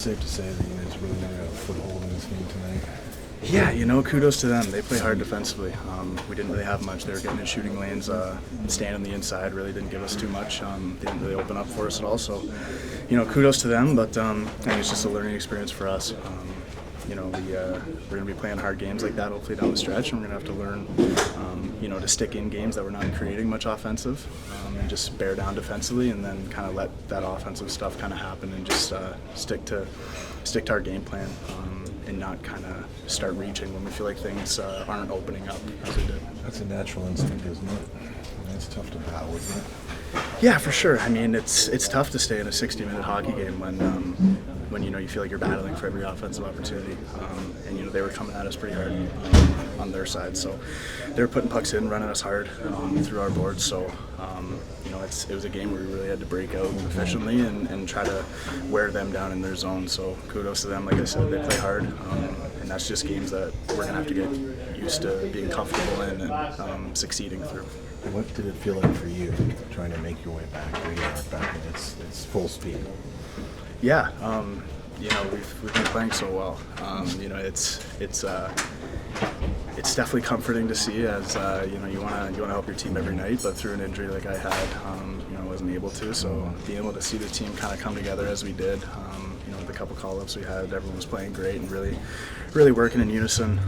Safe to say that you guys really got a foothold in this game tonight. Yeah, kudos to them. They play hard defensively. We didn't really have much. They were getting in shooting lanes, staying on the inside. Really didn't give us too much. They didn't really open up for us at all. So, kudos to them. But I think it's just a learning experience for us. We're going to be playing hard games like that hopefully down the stretch, and we're going to have to learn, to stick in games that we're not creating much offensive, and just bear down defensively, and then kind of let that offensive stuff kind of happen, and just stick to our game plan, and not kind of start reaching when we feel like things aren't opening up as they did. That's a natural instinct, isn't it? It's tough to battle, isn't it? Yeah, for sure. I mean, it's tough to stay in a 60-minute hockey game when you feel like you're battling for every offensive opportunity, and they were coming at us pretty hard on their side. So they were putting pucks in, running us hard through our boards. So it was a game where we really had to break out efficiently and try to wear them down in their zone. So kudos to them. Like I said, they play hard, and that's just games that we're gonna have to get used to being comfortable in and succeeding through. What did it feel like for you trying to make your way back? Here you are back in its full speed. Yeah, we've been playing so well. It's definitely comforting to see, as you want to help your team every night, but through an injury like I had, I wasn't able to. So being able to see the team kind of come together as we did, with a couple call-ups we had, everyone was playing great and really working in unison.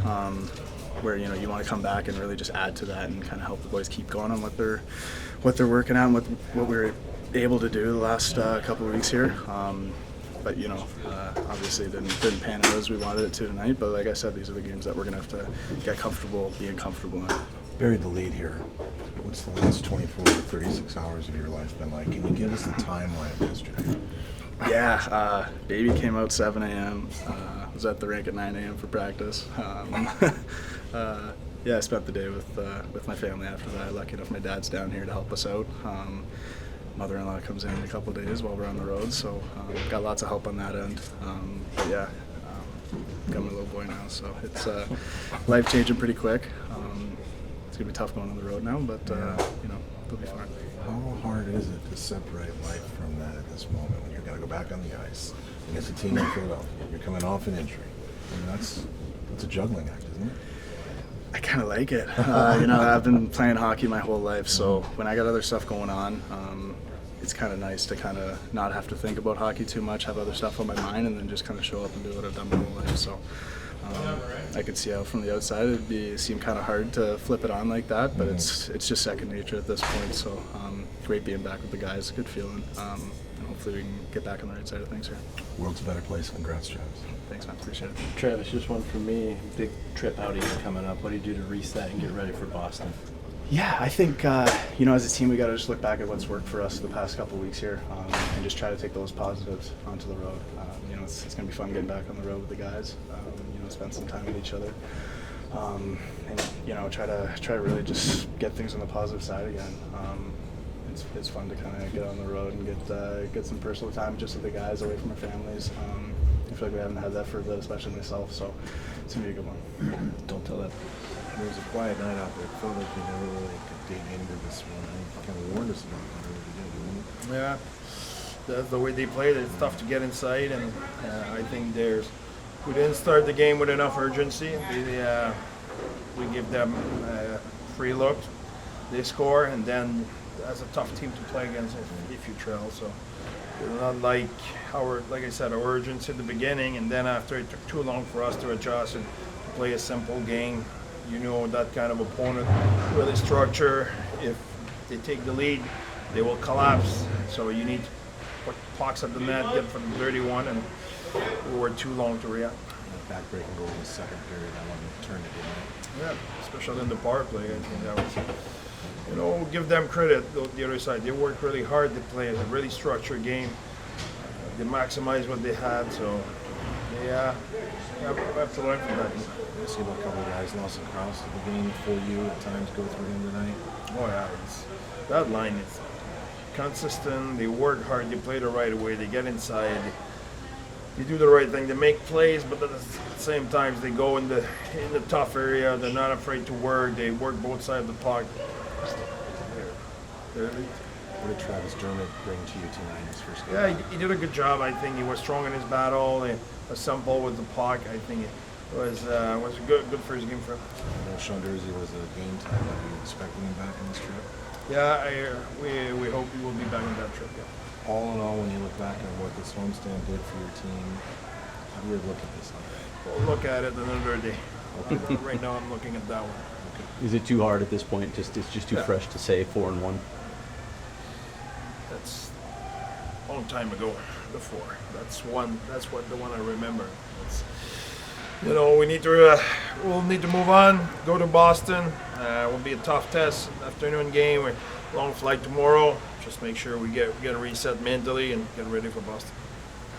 Where you want to come back and really just add to that and kind of help the boys keep going on what they're working on, what we were able to do the last couple of weeks here. But obviously it didn't pan out as we wanted it to tonight. But like I said, these are the games that we're going to have to get comfortable being comfortable in. Buried the lead here. What's the last 24 to 36 hours of your life been like? Can you give us the timeline of yesterday? Yeah, baby came out 7 a.m. Was at the rink at 9 a.m. for practice. I spent the day with my family after that. Lucky enough, my dad's down here to help us out. Mother-in-law comes in a couple of days while we're on the road, so got lots of help on that end. Becoming a little boy now, so it's life changing pretty quick. It's gonna be tough going on the road now, but it'll be fine. How hard is it to separate life from that at this moment when you're going to go back on the ice against a team in Philadelphia? You're coming off an injury. I mean, that's a juggling act, isn't it? I kind of like it. I've been playing hockey my whole life, so when I got other stuff going on, it's kind of nice to kind of not have to think about hockey too much, have other stuff on my mind, and then just kind of show up and do what I've done my whole life. So I could see how from the outside it'd seem kind of hard to flip it on like that, but it's just second nature at this point. So great being back with the guys, good feeling, and hopefully we can get back on the right side of things here. World's a better place. Congrats, Travis. Thanks, man. Appreciate it. Travis, just one for me. Big trip out here coming up. What do you do to reset and get ready for Boston? Yeah, I think, as a team, we got to just look back at what's worked for us the past couple of weeks here, and just try to take those positives onto the road. It's going to be fun getting back on the road with the guys, spend some time with each other, and try to really just get things on the positive side again. It's fun to kind of get on the road and get some personal time just with the guys, away from our families. I feel like we haven't had that for a bit, especially myself, so it's going to be a good one. Don't tell that. There was a quiet night out there. It felt like you never really could dig into this one. You kind of warned us about it already, didn't you? Yeah, that's the way they played. It's tough to get inside, and I think we didn't start the game with enough urgency. We give them free look, they score, and then that's a tough team to play against if you trail. So it's not like our urgency at the beginning, and then after it took too long for us to adjust and play a simple game. That kind of opponent really structure. If they take the lead, they will collapse. So you need to put pucks at the net, get from the dirty one, and we were too long to react. Back-breaking goal in the second period. I want to turn it in. Yeah, especially in the power play. I think that was, give them credit. The other side, they worked really hard. They played a really structured game. They maximized what they had. So we have to learn from that. I see a couple of guys, Lawson Krause at the beginning for you at times go through him tonight. Oh yeah, that line is consistent. They work hard. They play the right way. They get inside. They do the right thing. They make plays, but at the same time, they go in the tough area. They're not afraid to work. They work both sides of the puck. They're elite. What did Travis Dermott bring to you tonight in his first game? Yeah, he did a good job. I think he was strong in his battle. A simple with the puck. I think it was a good first game for him. I know Sean Dursey was a game time. Are you expecting him back on this trip? Yeah, we hope he will be back on that trip. Yeah. All in all, when you look back on what this homestand did for your team, how do you look at this, André? We'll look at it another day. Right now, I'm looking at that one. Is it too hard at this point? It's just too fresh to say 4-1. That's a long time ago. Before. That's what the one I remember. It's, we need to we'll need to move on. Go to Boston. Will be a tough test. Afternoon game. Long flight tomorrow. Just make sure we get a reset mentally and get ready for Boston.